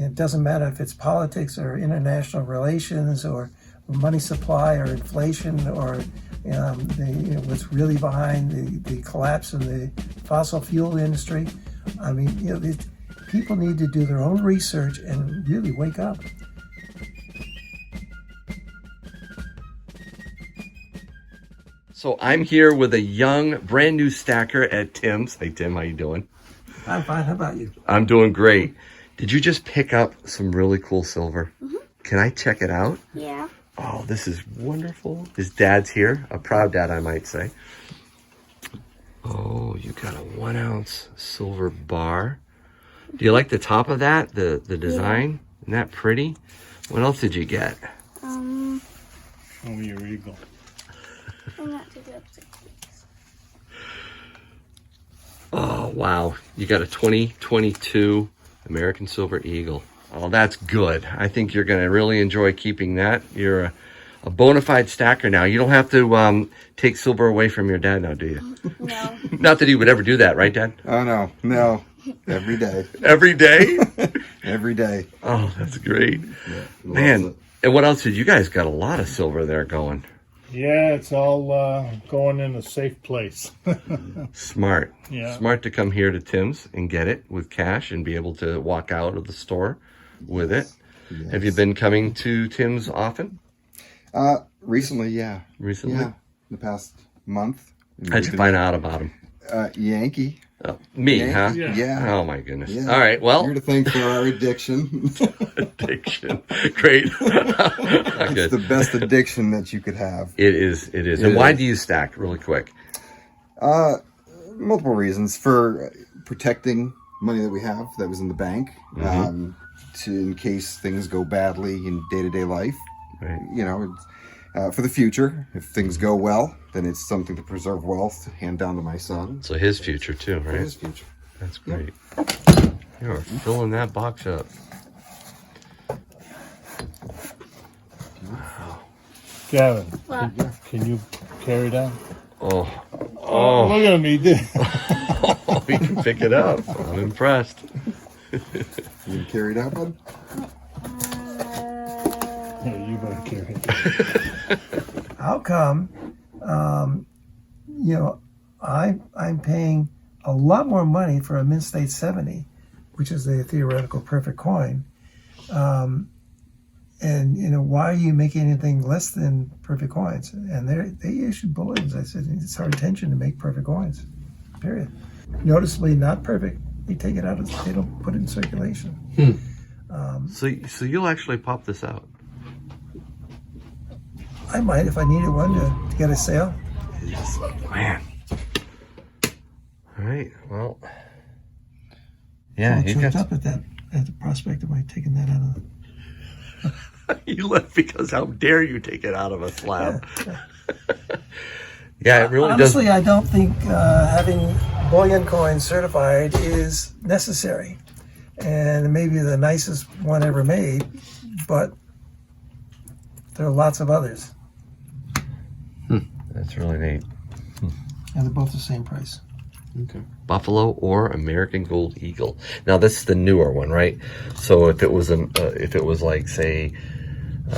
it doesn't matter if it's politics or international relations or money supply or inflation or what's really behind the collapse in the fossil fuel industry. I mean, people need to do their own research and really wake up. So I'm here with a young, brand new stacker at Tim's. Hey, Tim, how you doing? I'm fine. How about you? I'm doing great. Did you just pick up some really cool silver? Mm-hmm. Can I check it out? Yeah. Oh, this is wonderful. His dad's here. A proud dad, I might say. Oh, you got a 1 ounce silver bar. Do you like the top of that? The design? Yeah. Isn't that pretty? What else did you get? Show me your eagle. I'm not too good. Oh, wow. You got a 2022 American Silver Eagle. Oh, that's good. I think you're going to really enjoy keeping that. You're a bona fide stacker now. You don't have to take silver away from your dad now, do you? No. Not that he would ever do that, right, Dad? Oh, no. Every day. Every day? Every day. Oh, that's great. Yeah, Man, and what else did you guys got a lot of silver there going? Yeah, it's all going in a safe place. Smart. Yeah. Smart to come here to Tim's and get it with cash and be able to walk out of the store with it. Yes. Have you been coming to Tim's often? Recently, yeah. Recently? Yeah, the past month. How'd you find out about him? Yankee. Me, Yankee, huh? Yeah. Oh, my goodness. Yeah. All right, well. You're to thank for our addiction. Addiction. Great. It's Good. the best addiction that you could have. It is. And why do you stack, really quick? Multiple reasons. For protecting money that we have that was in the bank, in case things go badly in day-to-day life. Right. It's, for the future, if things go well, then it's something to preserve wealth to hand down to my son. So his future, too, right? For his future. That's great. You are filling that box up. Gavin, What? can you carry that? Oh, Look at me. oh, you can pick it up. I'm impressed. You can carry that, bud? Yeah, you better carry it. How come, I'm paying a lot more money for a Mint State 70, which is a theoretical perfect coin. Why are you making anything less than perfect coins? And they issued bullions. I said, it's our intention to make perfect coins, period. Noticeably not perfect. They take it out, they don't put it in circulation. So you'll actually pop this out? I might if I needed one to get a sale. Man. All right, well. Yeah, I'm you choked got... up at the prospect of my taking that out of You left because how dare you take it out of a slab? Yeah, it really Honestly, does. I don't think having bullion coins certified is necessary. And it may be the nicest one ever made, but there are lots of others. That's really neat. And they're both the same price. Okay. Buffalo or American Gold Eagle. Now this is the newer one, right? So if it was like, say,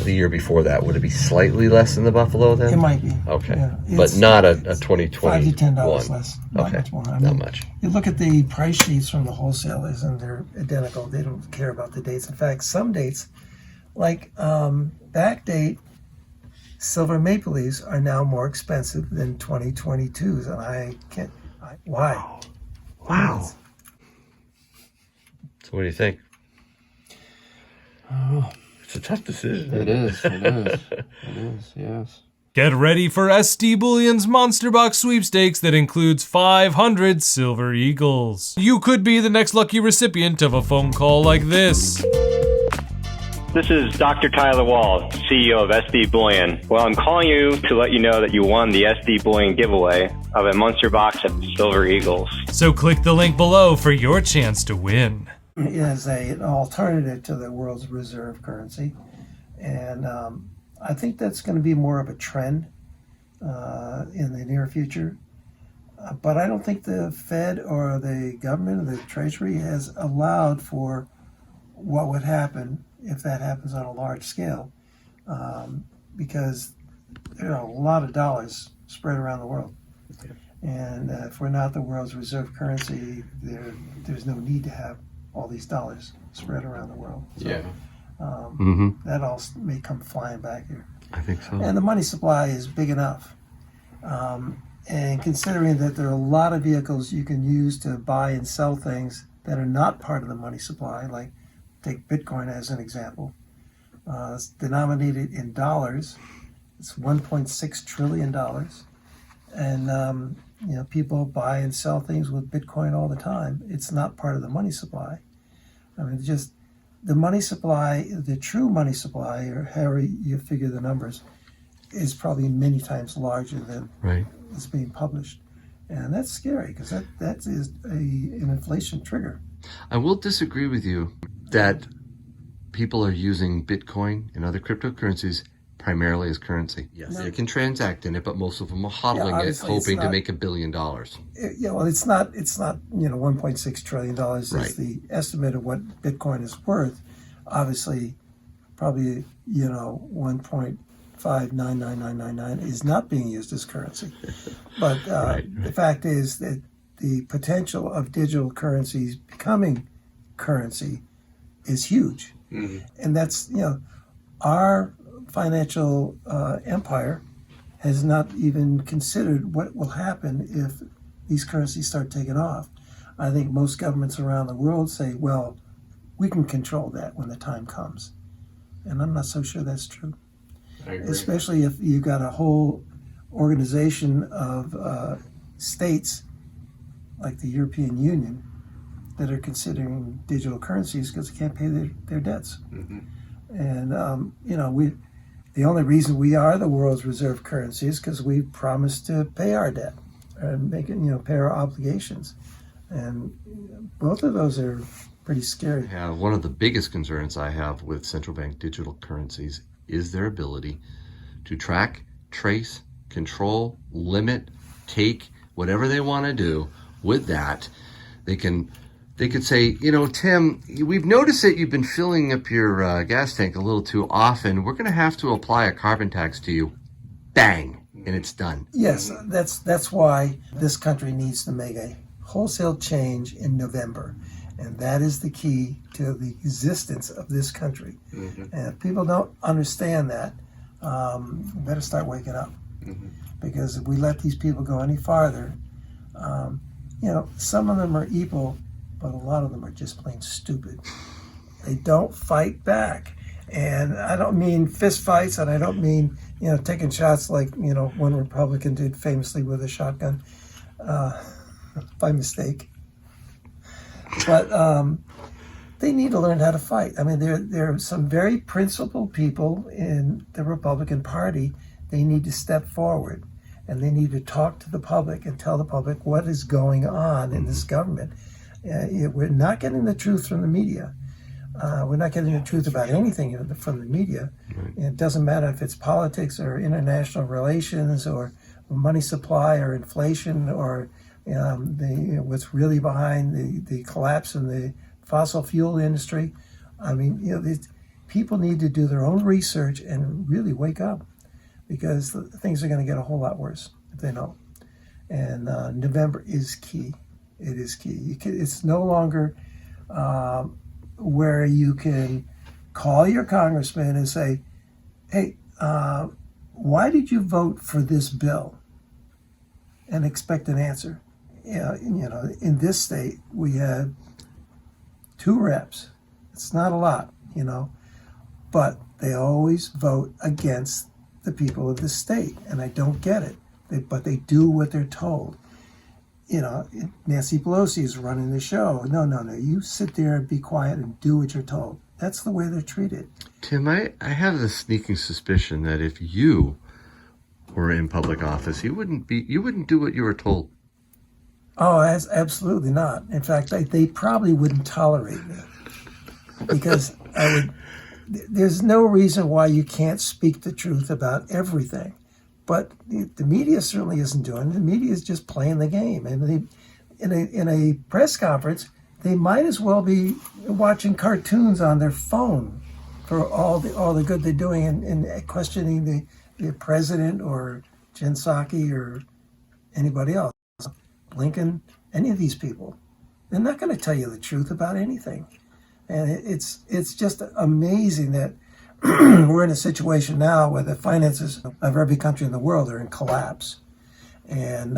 the year before that, would it be slightly less than the Buffalo then? It might be. Okay, Yeah, but it's not a 2020. $5 to $10 less. Not Okay, much more. not much. You look at the price sheets from the wholesalers, and they're identical. They don't care about the dates. In fact, some dates, like back date silver maple leaves, are now more expensive than 2022s, and I can't. Why? Wow. So what do you think? Oh. It's a tough decision. It is, yes. Get ready for SD Bullion's Monster Box Sweepstakes that includes 500 Silver Eagles. You could be the next lucky recipient of a phone call like this. This is Dr. Tyler Wall, CEO of SD Bullion. Well, I'm calling you to let you know that you won the SD Bullion giveaway of a monster box of Silver Eagles. So click the link below for your chance to win. It is an alternative to the world's reserve currency, and I think that's going to be more of a trend in the near future. But I don't think the Fed or the government or the Treasury has allowed for what would happen if that happens on a large scale, because there are a lot of dollars spread around the world. And if we're not the world's reserve currency, there's no need to have all these dollars spread around the world. So, that all may come flying back here. I think so. And the money supply is big enough. And considering that there are a lot of vehicles you can use to buy and sell things that are not part of the money supply, like take Bitcoin as an example. It's denominated in dollars. It's $1.6 trillion. And people buy and sell things with Bitcoin all the time. It's not part of the money supply. I mean, just the money supply, the true money supply, or however you figure the numbers, is probably many times larger than is being published. And that's scary, because that is an inflation trigger. I will disagree with you that people are using Bitcoin and other cryptocurrencies primarily as currency. Yes, they can transact in it, but most of them are hodling it, hoping to make $1 billion. Well, it's not $1.6 trillion is the estimate of what Bitcoin is worth. Obviously, probably 1.5999999 is not being used as currency. But the fact is that the potential of digital currencies becoming currency is huge. And that's, our financial empire has not even considered what will happen if these currencies start taking off. I think most governments around the world say, well, we can control that when the time comes. And I'm not so sure that's true. I agree. Especially if you've got a whole organization of states like the European Union that are considering digital currencies because they can't pay their debts. And, the only reason we are the world's reserve currency is because we promised to pay our debt and pay our obligations. And both of those are pretty scary. Yeah, one of the biggest concerns I have with central bank digital currencies is their ability to track, trace, control, limit, take, whatever they want to do with that. They could say, Tim, we've noticed that you've been filling up your gas tank a little too often. We're going to have to apply a carbon tax to you. Bang, and it's done. Yes, that's why this country needs to make a wholesale change in November. And that is the key to the existence of this country. And if people don't understand that, we better start waking up. Because if we let these people go any farther, some of them are evil, but a lot of them are just plain stupid. They don't fight back. And I don't mean fist fights, and I don't mean, taking shots like, one Republican did famously with a shotgun by mistake. But they need to learn how to fight. I mean, there are some very principled people in the Republican Party. They need to step forward, and they need to talk to the public and tell the public what is going on in this government. We're not getting the truth from the media. We're not getting the truth about anything from the media. It doesn't matter if it's politics or international relations or money supply or inflation or what's really behind the collapse in the fossil fuel industry. I mean, these people need to do their own research and really wake up, because things are going to get a whole lot worse if they don't. And November is key. It is key. It's no longer where you can call your congressman and say, hey, why did you vote for this bill? And expect an answer. In this state, we had 2 reps. It's not a lot, but they always vote against the people of the state, and I don't get it. But they do what they're told. Nancy Pelosi is running the show. No, you sit there and be quiet and do what you're told. That's the way they're treated. Tim, I have this sneaking suspicion that if you were in public office, you wouldn't do what you were told. Oh, absolutely not. In fact, they probably wouldn't tolerate me, because there's no reason why you can't speak the truth about everything. But the media certainly isn't doing it. The media is just playing the game. And in a press conference, they might as well be watching cartoons on their phone for all the good they're doing and questioning the president or Jen Psaki or anybody else, Lincoln, any of these people. They're not going to tell you the truth about anything. And it's just amazing that we're in a situation now where the finances of every country in the world are in collapse. And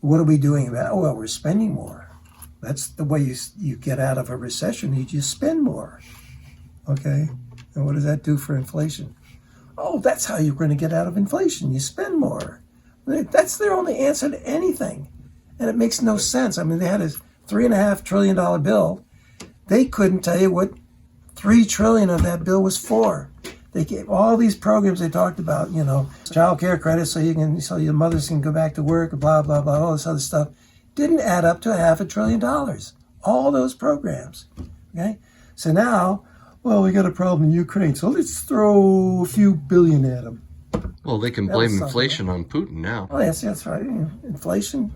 what are we doing about it? Oh, well, we're spending more. That's the way you get out of a recession. You just spend more. Okay? And what does that do for inflation? Oh, that's how you're going to get out of inflation. You spend more. That's their only answer to anything. And it makes no sense. I mean, they had a $3.5 trillion bill. They couldn't tell you what $3 trillion of that bill was for. They gave all these programs they talked about, you know, child care credit so your mothers can go back to work, blah, blah, blah, all this other stuff. Didn't add up to $500 billion. All those programs. Okay? So now, well, we got a problem in Ukraine, so let's throw a few billion at them. Well, they can blame inflation on Putin now. Oh, yes, that's right. Inflation,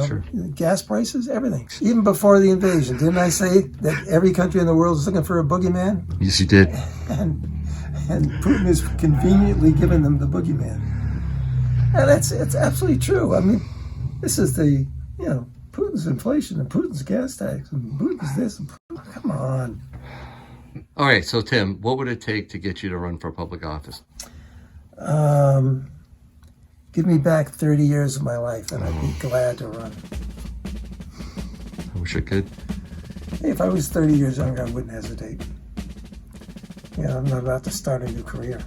Sure. gas prices, everything. Even before the invasion, didn't I say that every country in the world is looking for a boogeyman? Yes, you did. And Putin is conveniently giving them the boogeyman. And it's absolutely true. I mean, this is Putin's inflation and Putin's gas tax and Putin's this. And come on. All right, so Tim, what would it take to get you to run for public office? Give me back 30 years of my life and I'd be glad to run. I wish I could. Hey, if I was 30 years younger, I wouldn't hesitate. I'm not about to start a new career.